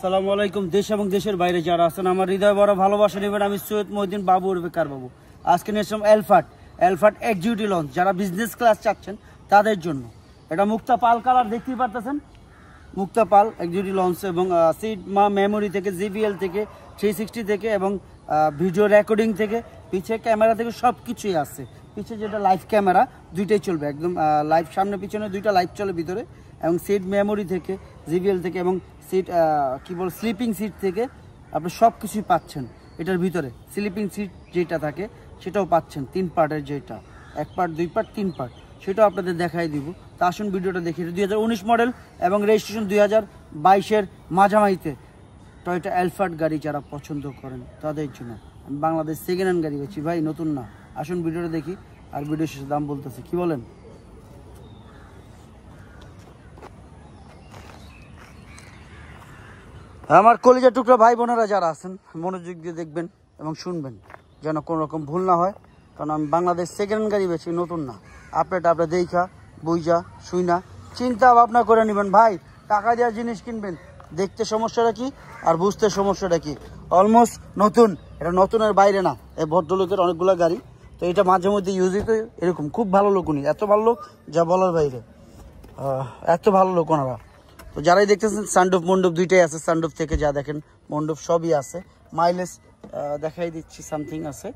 আসসালামু আলাইকুম। দেশ এবং দেশের বাইরে যারা আছেন আমার হৃদয় বড় ভালোবাসা নেবেন। আমি সৈয়দ মহিউদ্দিন বাবু বেকার বাবু। আজকে নিয়ে আসলাম এলফাট এক্সিকিউটিভ লঞ্চ। যারা বিজনেস ক্লাস চাচ্ছেন তাদের জন্য এটা মুক্তা পাল কালার দেখতেই পারতেছেন, মুক্তা পাল এক্সিকিউটিভ লঞ্চ এবং সিট মেমোরি থেকে জিবিএল থেকে 360 থেকে এবং ভিডিও রেকর্ডিং থেকে পিছে ক্যামেরা থেকে সব কিছুই আছে। পিছে যেটা লাইভ ক্যামেরা দুইটাই চলবে, একদম লাইভ সামনে পিছনে দুইটা লাইভ চলে ভিতরে, এবং সিট মেমোরি থেকে জিবিএল থেকে এবং সিট স্লিপিং সিট থেকে আপনি সব কিছুই পাচ্ছেন। এটার ভিতরে স্লিপিং সিট যেটা থাকে সেটাও পাচ্ছেন 3 পার্টের, যেটা 1 পার্ট 2 পার্ট 3 পার্ট, সেটাও আপনাদের দেখাই দিব। তা আসুন ভিডিওটা দেখি। 2019 মডেল এবং রেজিস্ট্রেশন 2022-এর মাঝামাঝিতে টয়োটা এলফার্ট গাড়ি যারা পছন্দ করেন তাদের জন্য। আমি বাংলাদেশ সেকেন্ড হ্যান্ড গাড়ি বেচি ভাই, নতুন না। আসুন ভিডিওটা দেখি আর ভিডিও শেষে দাম বলতেছি, কি বলেন? আমার কলিজার টুকরা ভাই বোনেরা যারা আছেন মনোযোগ দিয়ে দেখবেন এবং শুনবেন যেন কোনো রকম ভুল না হয়, কারণ আমি বাংলাদেশ সেকেন্ড হ্যান্ড গাড়ি বেচি, নতুন না। আপনারা দেখা বুঝা শুইনা চিন্তা ভাবনা করে নেবেন ভাই। টাকা দেওয়ার জিনিস কিনবেন, দেখতে সমস্যাটা কি আর বুঝতে সমস্যাটা কি। অলমোস্ট নতুন, এটা নতুনের বাইরে না। এই ভদ্রলোকের অনেকগুলো গাড়ি, তো এটা মাঝে মধ্যে ইউজই তো এরকম। খুব ভালো লোক উনি, এত ভালো লোক যা বলার বাইরে, এত ভালো লোক ওনারা। তো যারাই দেখতেছেন সানরুফ মন্ডপ দুইটাই আছে, সানরুফ থেকে যা দেখেন মন্ডপ সবই আছে। মাইলেজ দেখাই দিচ্ছি, সামথিং আছে।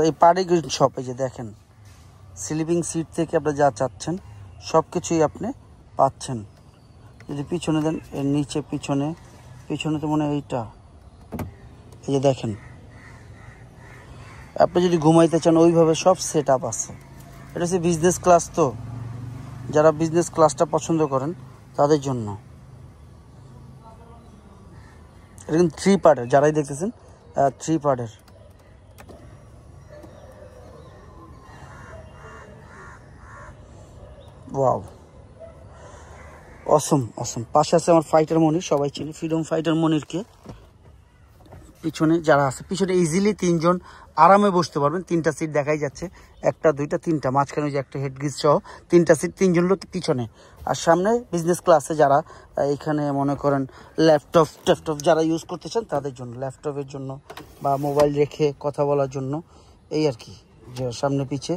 এই পাড়ে সব এই যে দেখেন, স্লিপিং সিট থেকে আপনি যা চাচ্ছেন সব কিছুই আপনি পাচ্ছেন। যদি পিছনে দেন, এর নিচে পিছনে তো মনে হয় এইটা, এই যে দেখেন, আপনি যদি ঘুমাইতে চান ওইভাবে সব সেট আপ আছে। এটা হচ্ছে বিজনেস ক্লাস, তো যারা বিজনেস ক্লাসটা পছন্দ করেন তাদের জন্য। এটা কিন্তু 3 পার্টের, যারাই দেখতেছেন 3 পার্টের। ওয়াও, অসম। পাশে আছে আমার ফাইটার মনির, সবাই চিনি ফ্রিডম ফাইটার মনিরকে। পিছনে যারা আছে, পিছনে ইজিলি 3 জন আরামে বসতে পারবেন। 3টা সিট দেখাই যাচ্ছে, 1টা 2টা 3টা, মাঝখানে যে একটা হেডগিজ সহ 3টা সিট, 3 জন লোক পিছনে। আর সামনে বিজনেস ক্লাসে যারা এখানে মনে করেন ল্যাপটপ যারা ইউজ করতে চান তাদের জন্য, ল্যাপটপের জন্য বা মোবাইল রেখে কথা বলার জন্য, এই আর কি। যে সামনে পিছে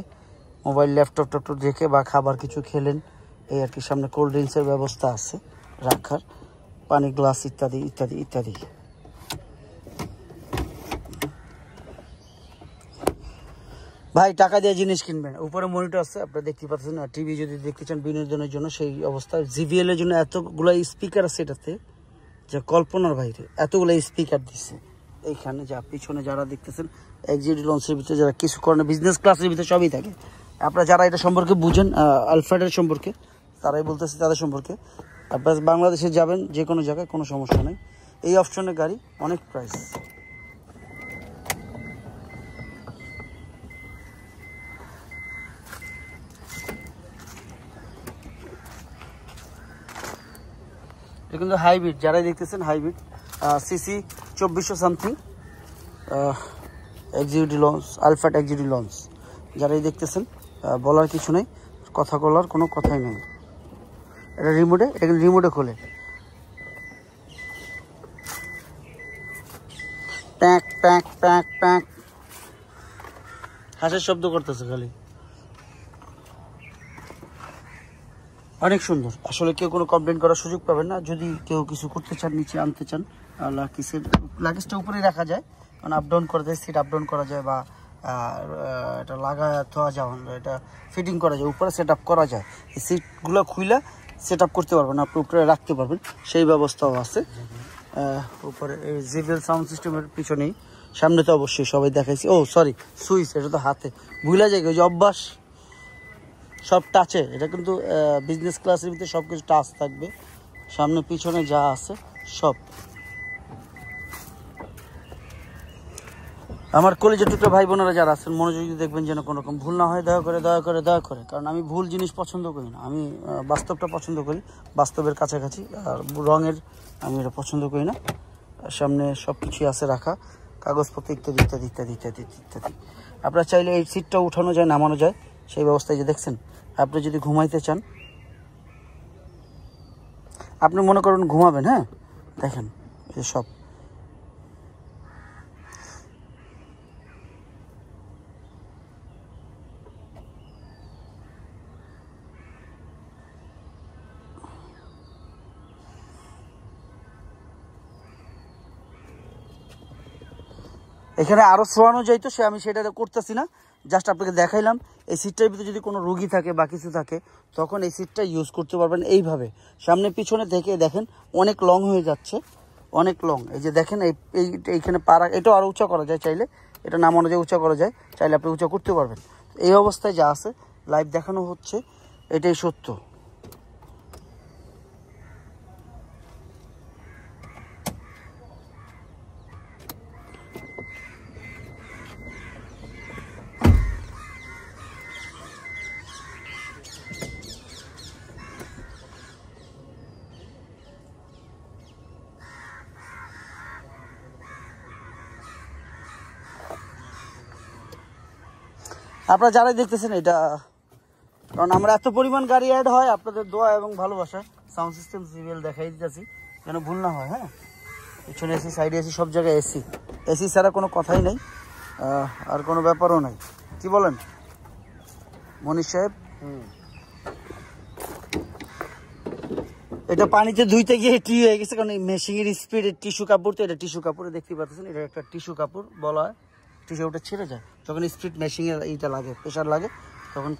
মোবাইল ল্যাপটপ রেখে বা খাবার কিছু খেলেন, এই আর কি। সামনে কোল্ড ড্রিঙ্কসের ব্যবস্থা আছে রাখার, পানি গ্লাস ইত্যাদি ইত্যাদি ইত্যাদি। ভাই টাকা দিয়ে জিনিস কিনবেন। উপরে মনিটর আছে, আপনারা দেখতে পাচ্ছেন। আর টিভি যদি দেখতে চান বিনোদনের জন্য সেই অবস্থা। জিবিএল এর জন্য এতগুলো স্পিকার আছে এটাতে, যে কল্পনার বাইরে এতগুলো স্পিকার দিচ্ছে এইখানে। যা পিছনে যারা দেখতেছেন এক্সিকিউটিভ লঞ্চের ভিতরে যারা কিছু করেন, বিজনেস ক্লাসের ভিতরে সবই থাকে। আপনারা যারা এটা সম্পর্কে বুঝেন, আলফার্টের সম্পর্কে, তারাই বলতেছি তাদের সম্পর্কে। আপনারা বাংলাদেশে যাবেন যে কোনো জায়গায়, কোনো সমস্যা নেই। এই অপশনের গাড়ি অনেক প্রাইস। এটা কিন্তু হাইব্রিড, যারাই দেখতেছেন hybrid, CC 2400 something, executive launch, Alphard executive launch যারাই দেখতেছেন। বলার কিছু নেই, কথা বলার কোনো কথাই নেই। এটা রিমোটে খোলে, প্যাক প্যাক প্যাক প্যাক হাঁসের শব্দ করতেছে খালি। অনেক সুন্দর আসলে, কেউ কোনো কমপ্লেন করার সুযোগ পাবেন না। যদি কেউ কিছু করতে চান, নিচে আনতে চান, লাগেজটা উপরেই রাখা যায়, কারণ আপ ডাউন করা যায়, সিট আপ ডাউন করা যায়, বা এটা লাগায় থোয়া যায়, এটা ফিটিং করা যায়, উপরে সেট আপ করা যায়। এই সিটগুলো খুলে সেট আপ করতে পারবেন, আপনি উপরে রাখতে পারবেন, সেই ব্যবস্থাও আছে। উপরে এই জিবিএল সাউন্ড সিস্টেমের পিছনেই, সামনে তো অবশ্যই সবাই দেখাইছি। ও সরি, সুইচ, এটা তো হাতে ভুলে যায়, ওই যে অভ্যাস। সব টাচে, এটা কিন্তু বিজনেস ক্লাসের ভিতরে সব কিছু টাচ থাকবে, সামনে পিছনে যা আছে সব। আমার কলেজের টুকরো ভাই বোনেরা যারা আছেন মনোযোগ দিয়ে দেখবেন যেন কোনো রকম ভুল না হয়, দয়া করে, কারণ আমি ভুল জিনিস পছন্দ করি না, আমি বাস্তবটা পছন্দ করি, বাস্তবের কাছাকাছি। আর রঙের আমি এটা পছন্দ করি না। সামনে সব কিছুই আছে রাখা, কাগজপত্র ইত্যাদি ইত্যাদি ইত্যাদি ইত্যাদি ইত্যাদি। আপনারা চাইলে এই সিটটা উঠানো যায়, নামানো যায়, সেই ব্যবস্থায় যে দেখছেন। আপনি যদি ঘুমাইতে চান, আপনি মনে করুন ঘুমাবেন, হ্যাঁ দেখেন এই সব। এখানে আরও শোয়ানো যাইতো, আমি সেটা করতেছি না, জাস্ট আপনাকে দেখাইলাম। এই সিটটার ভিতরে যদি কোনো রুগী থাকে বা কিছু থাকে তখন এই সিটটা ইউজ করতে পারবেন এইভাবে। সামনে পিছনে থেকে দেখেন অনেক লং হয়ে যাচ্ছে, অনেক লং। এই যে দেখেন এইখানে পাড়া, এটাও আরও উঁচা করা যায় চাইলে, এটা নামানো যায়, উঁচা করা যায়, চাইলে আপনি উঁচা করতে পারবেন। এই অবস্থায় যা আছে লাইভ দেখানো হচ্ছে, এটাই সত্য। আপনারা যারাই দেখতেছেন এটা, কারণ আমরা এত পরিমাণ গাড়ি অ্যাড হয়, আপনাদের দোয়া এবং ভালোবাসা। সাউন্ড সিস্টেম সিরিয়াল দেখাই দিতেছি যেন ভুল না হয়। হ্যাঁ, পিছনে এসি, সাইডে এসি, সব জায়গায় এসি। এসি ছাড়া কোনো কথাই নেই, আর কোনো ব্যাপারও নাই। কি বলেন মনীষ সাহেব? এটা পানিতে ধুইতে গিয়ে টি হয়ে গেছে, কারণ এই মেশিনের স্পিডে টিস্যু কাপড়, তো এটা টিস্যু কাপড়ে দেখতে পাচ্ছেন, এটা একটা টিস্যু কাপড় বলা হয়। টিস্যু কাপড়টা ছেড়ে যায় যখন স্পিড মেশিনের এইটা লাগে, প্রেশার লাগে, তখন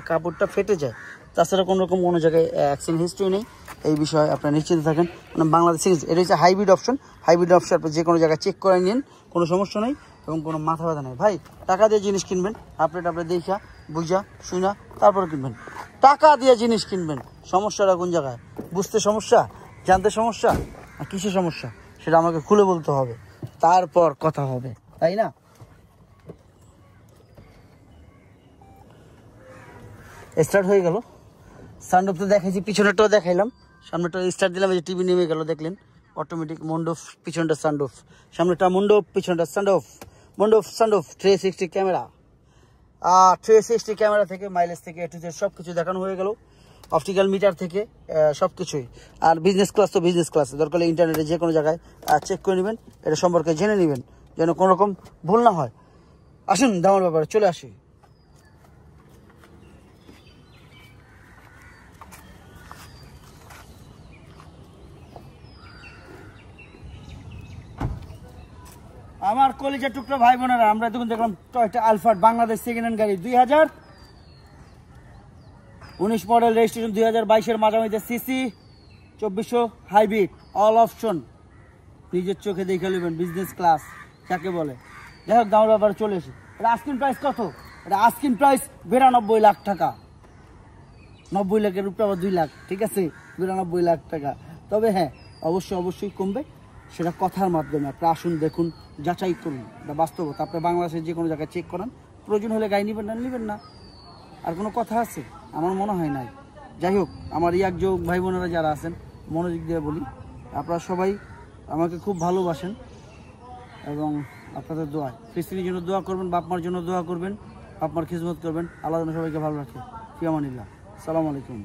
কাপড়টা ফেটে যায়। তাছাড়া কোনো রকম কোনো জায়গায় অ্যাক্সিডেন্ট হিস্ট্রি নেই, এই বিষয়ে আপনারা নিশ্চিত থাকেন। মানে বাংলাদেশে এটা হচ্ছে হাইব্রিড অপশন। হাইব্রিড অপশন আপনি যে কোনো জায়গায় চেক করে নিন, কোনো সমস্যা নেই এবং কোনো মাথা ব্যথা নেই। ভাই টাকা দিয়ে জিনিস কিনবেন, আপনি দেখা বুঝা শুনা তারপরে কিনবেন। টাকা দিয়ে জিনিস কিনবেন, সমস্যাটা কোন জায়গায়? বুঝতে সমস্যা, জানতে সমস্যা, আর কিসের সমস্যা সেটা আমাকে খুলে বলতে হবে, তারপর কথা হবে, তাই না? স্টার্ট হয়ে গেল। সানরুফ তো দেখাইছি, পিছনেরটাও দেখাইলাম, সামনেটা স্টার্ট দিলাম, এই যে টিভি নেমে গেল দেখলেন, অটোমেটিক মন্ডপ, পিছনটা সানরুফ, সামনেটা মন্ডপ, পিছনটা সানরুফ, মন্ডপ সানরুফ, 360 ক্যামেরা। 360 ক্যামেরা থেকে মাইলেজ থেকে এ টু জেড সব কিছু দেখানো হয়ে গেল, অপটিক্যাল মিটার থেকে সব কিছুই। আর বিজনেস ক্লাস তো বিজনেস ক্লাস, দরকার হলে ইন্টারনেটে যে কোনো জায়গায় চেক করে নেবেন, এটা সম্পর্কে জেনে নেবেন যেন কোনো রকম ভুল না হয়। আসুন দামের ব্যাপারে চলে আসি। আমার কলেজের টুকরো ভাই বোনেরা, আমরা তখন দেখলাম Toyota Alphard, Bangladesh second hand গাড়ি, 2019 মডেল, রেজিস্ট্রেশন 2022-এর মাঝামাঝি, সিসি 2400, হাইব্রিড, অল অপশন, নিজের চোখে দেখে নেবেন, বিজনেস ক্লাস যাকে বলে। যাই হোক দামের ব্যাপারে চলে এসি। এটা আস্কিং প্রাইস কত? এটা আস্কিং প্রাইস 92 লাখ টাকা। 90 লাখের উপরে আবার 2 লাখ, ঠিক আছে, 92 লাখ টাকা। তবে হ্যাঁ, অবশ্যই কমবে, সেটা কথার মাধ্যমে। আপনি আসুন, দেখুন, যাচাই করুন, এটা বাস্তবতা। আপনি বাংলাদেশের যে কোনো জায়গায় চেক করান, প্রয়োজন হলে গাড়ি নেবেন না, আর কোনো কথা আছে? আমার মনে হয় নাই। যাই হোক, আমার যোগ ভাই বোনেরা যারা আছেন, মনোযোগ দিয়ে বলি, আপনারা সবাই আমাকে খুব ভালোবাসেন এবং আপনাদের দোয়া, ফিস্তিনির জন্য দোয়া করবেন, বাপ মার জন্য দোয়া করবেন, বাপ মার খিদমত করবেন। আল্লাহ যেন সবাইকে ভালো রাখে। ফি আমানিল্লাহ। আসসালামু আলাইকুম।